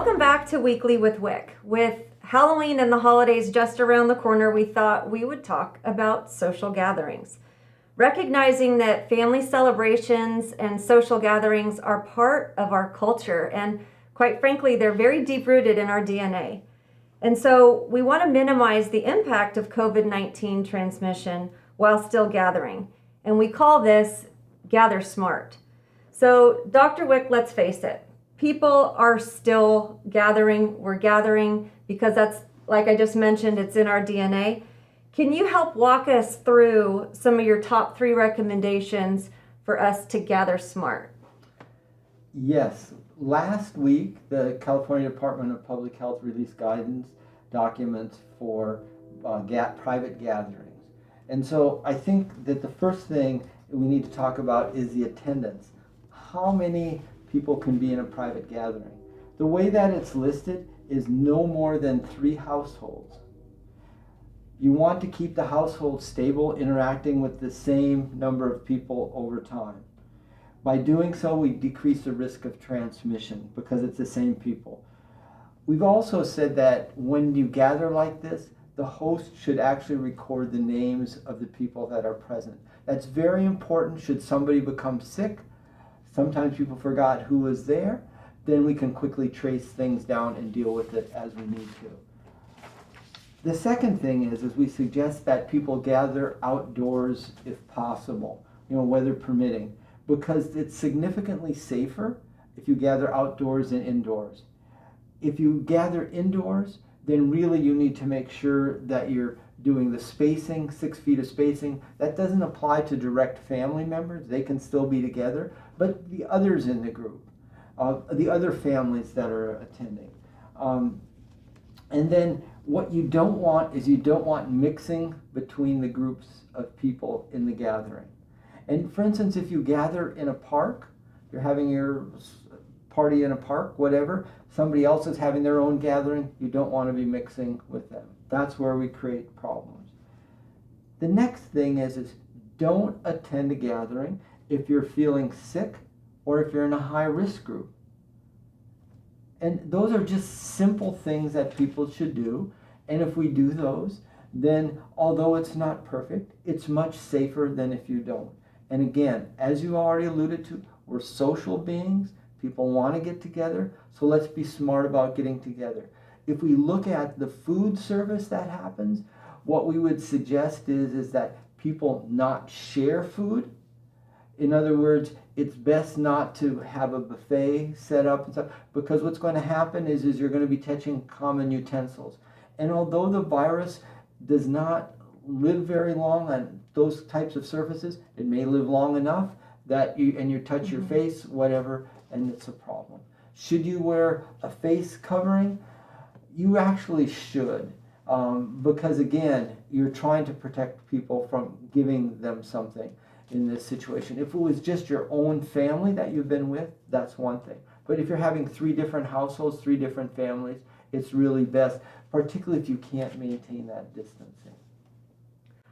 Welcome back to Weekly with Wick. With Halloween and the holidays just around the corner, we thought we would talk about social gatherings. Recognizing that family celebrations and social gatherings are part of our culture, and quite frankly, they're very deep-rooted in our DNA. And so we want to minimize the impact of COVID-19 transmission while still gathering. And we call this Gather Smart. So Dr. Wick, let's face it, people are still gathering. We're gathering because that's, like I just mentioned, it's in our DNA. Can you help walk us through some of your top 3 recommendations for us to gather smart? Yes. Last week, the California Department of Public Health released guidance documents for private gatherings. And so I think that the first thing we need to talk about is the attendance. How many people can be in a private gathering? The way that it's listed is no more than 3 households. You want to keep the household stable, interacting with the same number of people over time. By doing so, we decrease the risk of transmission because it's the same people. We've also said that when you gather like this, the host should actually record the names of the people that are present. That's very important should somebody become sick. Sometimes people forgot who was there. Then we can quickly trace things down and deal with it as we need to. The second thing is we suggest that people gather outdoors if possible, weather permitting, because it's significantly safer if you gather outdoors than indoors. If you gather indoors, then really you need to make sure that you're doing the spacing, 6 feet of spacing. That doesn't apply to direct family members. They can still be together, but the others in the group, the other families that are attending. And then what you don't want is you don't want mixing between the groups of people in the gathering. And for instance, if you gather in a park, you're having your party in a park, whatever, somebody else is having their own gathering, you don't want to be mixing with them. That's where we create problems. The next thing is don't attend a gathering if you're feeling sick or if you're in a high-risk group. And those are just simple things that people should do. And if we do those, then although it's not perfect, it's much safer than if you don't. And again, as you already alluded to, we're social beings. People want to get together, so let's be smart about getting together. If we look at the food service that happens, what we would suggest is that people not share food. In other words, it's best not to have a buffet set up and stuff, because what's going to happen is you're going to be touching common utensils. And although the virus does not live very long on those types of surfaces, it may live long enough that you touch your face, whatever, and it's a problem. Should you wear a face covering? You actually should, because again, you're trying to protect people from giving them something in this situation. If it was just your own family that you've been with, that's one thing. But if you're having 3 different households, 3 different families, it's really best, particularly if you can't maintain that distancing.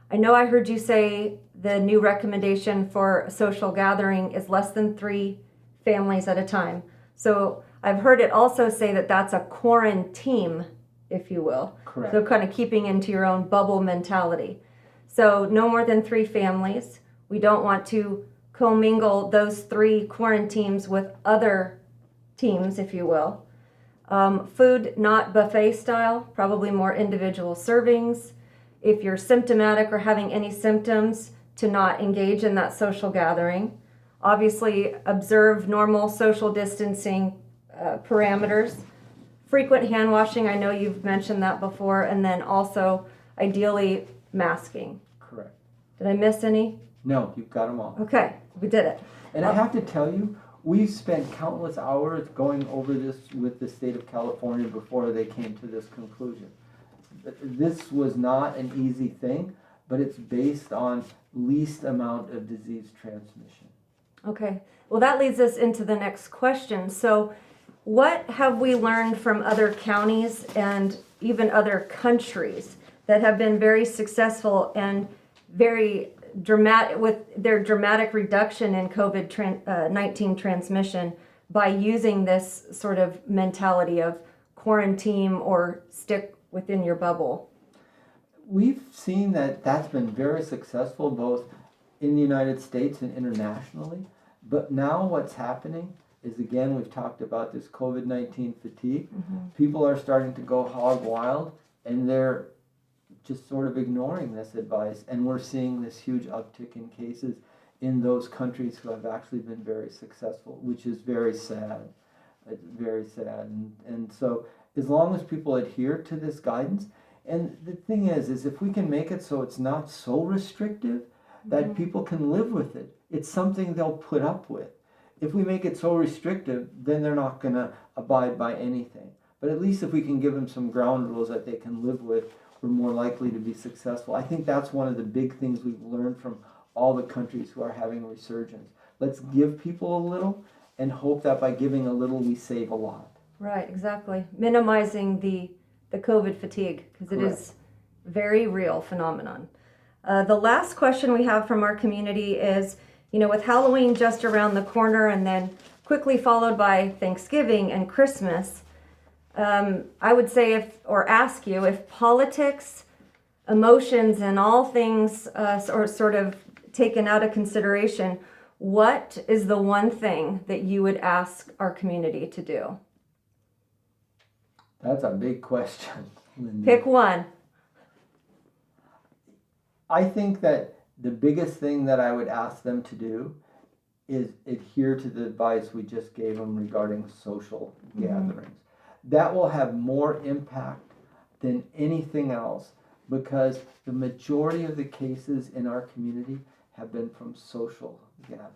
I know I heard you say the new recommendation for a social gathering is less than 3 families at a time. So I've heard it also say that that's a quarantine, if you will. Correct. So kind of keeping into your own bubble mentality. So no more than 3 families. We don't want to commingle those 3 quarantines with other teams, if you will. Food not buffet style, probably more individual servings. If you're symptomatic or having any symptoms, to not engage in that social gathering. Obviously, observe normal social distancing parameters. Frequent hand washing, I know you've mentioned that before, and then also, ideally, masking. Correct. Did I miss any? No, you've got them all. Okay, we did it. And I have to tell you, we've spent countless hours going over this with the state of California before they came to this conclusion. This was not an easy thing, but it's based on least amount of disease transmission. Okay, well that leads us into the next question. So what have we learned from other counties and even other countries that have been very successful and very dramatic with their dramatic reduction in COVID-19 transmission by using this sort of mentality of quarantine or stick within your bubble? We've seen that that's been very successful both in the United States and internationally. But now what's happening is, again, we've talked about this COVID-19 fatigue. People are starting to go hog wild, and they're just sort of ignoring this advice. And we're seeing this huge uptick in cases in those countries who have actually been very successful, which is very sad. It's very sad. And so as long as people adhere to this guidance, and the thing is if we can make it so it's not so restrictive that people can live with it, it's something they'll put up with. If we make it so restrictive, then they're not going to abide by anything. But at least if we can give them some ground rules that they can live with, we're more likely to be successful. I think that's one of the big things we've learned from all the countries who are having a resurgence. Let's give people a little and hope that by giving a little, we save a lot. Right, exactly. Minimizing the COVID fatigue, because it is a very real phenomenon. The last question we have from our community is, with Halloween just around the corner and then quickly followed by Thanksgiving and Christmas, I would say ask you if politics, emotions, and all things are sort of taken out of consideration, what is the one thing that you would ask our community to do? That's a big question, Linda. Pick one. I think that the biggest thing that I would ask them to do is adhere to the advice we just gave them regarding social gatherings. That will have more impact than anything else, because the majority of the cases in our community have been from social gatherings.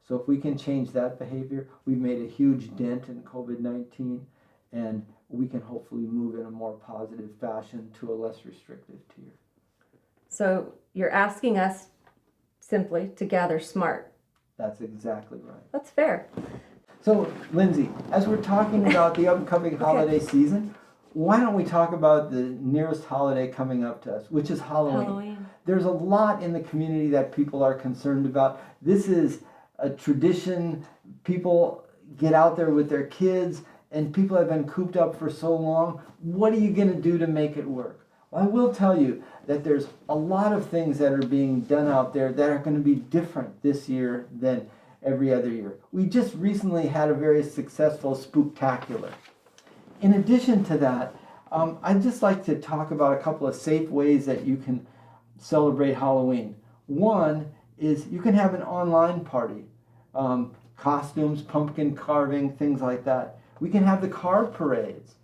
So if we can change that behavior, we've made a huge dent in COVID-19, and we can hopefully move in a more positive fashion to a less restrictive tier. So you're asking us simply to gather smart. That's exactly right. That's fair. So, Lindsay, as we're talking about the upcoming holiday season, why don't we talk about the nearest holiday coming up to us, which is Halloween. There's a lot in the community that people are concerned about. This is a tradition. People get out there with their kids, and people have been cooped up for so long. What are you going to do to make it work? Well, I will tell you that there's a lot of things that are being done out there that are going to be different this year than every other year. We just recently had a very successful spooktacular. In addition to that, I'd just like to talk about a couple of safe ways that you can celebrate Halloween. One is you can have an online party, costumes, pumpkin carving, things like that. We can have the car parades.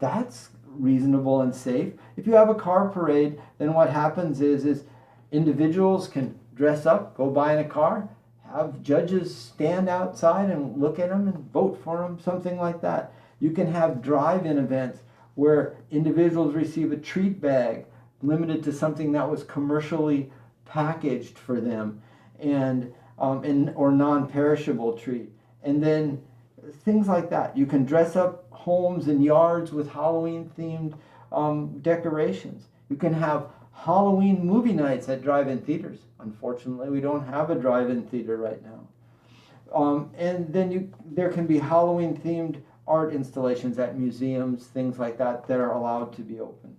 That's reasonable and safe. If you have a car parade, then what happens is individuals can dress up, go buy in a car, have judges stand outside and look at them and vote for them, something like that. You can have drive-in events where individuals receive a treat bag limited to something that was commercially packaged for them, and or non-perishable treat. And then things like that. You can dress up homes and yards with Halloween-themed decorations. You can have Halloween movie nights at drive-in theaters. Unfortunately, we don't have a drive-in theater right now. And then there can be Halloween-themed art installations at museums, things like that, that are allowed to be open.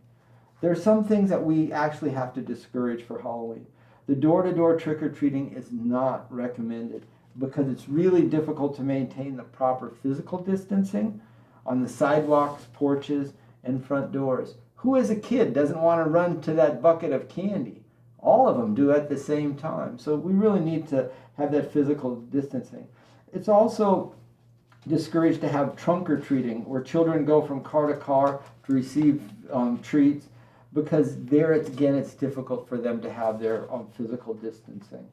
There are some things that we actually have to discourage for Halloween. The door-to-door trick-or-treating is not recommended because it's really difficult to maintain the proper physical distancing on the sidewalks, porches, and front doors. Who as a kid doesn't want to run to that bucket of candy? All of them do at the same time. So we really need to have that physical distancing. It's also discouraged to have trunk-or-treating, where children go from car to car to receive treats, because there, it's difficult for them to have their physical distancing.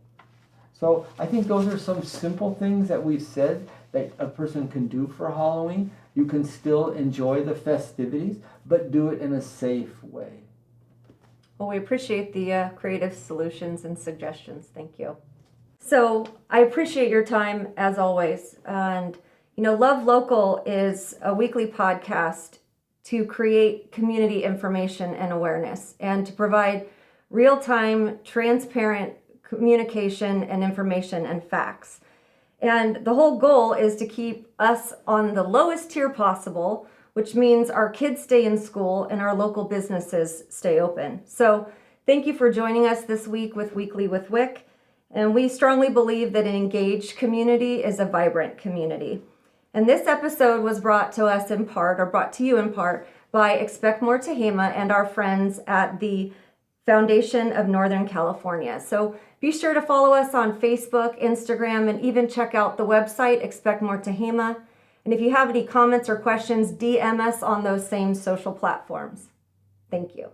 So I think those are some simple things that we've said that a person can do for Halloween. You can still enjoy the festivities, but do it in a safe way. Well, we appreciate the creative solutions and suggestions. Thank you. So I appreciate your time as always. And, Love Local is a weekly podcast to create community information and awareness and to provide real-time, transparent communication and information and facts. And the whole goal is to keep us on the lowest tier possible, which means our kids stay in school and our local businesses stay open. So thank you for joining us this week with Weekly with WICK. And we strongly believe that an engaged community is a vibrant community. And this episode was brought to you in part, by Expect More Tehama and our friends at the Foundation of Northern California. So be sure to follow us on Facebook, Instagram, and even check out the website, Expect More Tehama. And if you have any comments or questions, DM us on those same social platforms. Thank you.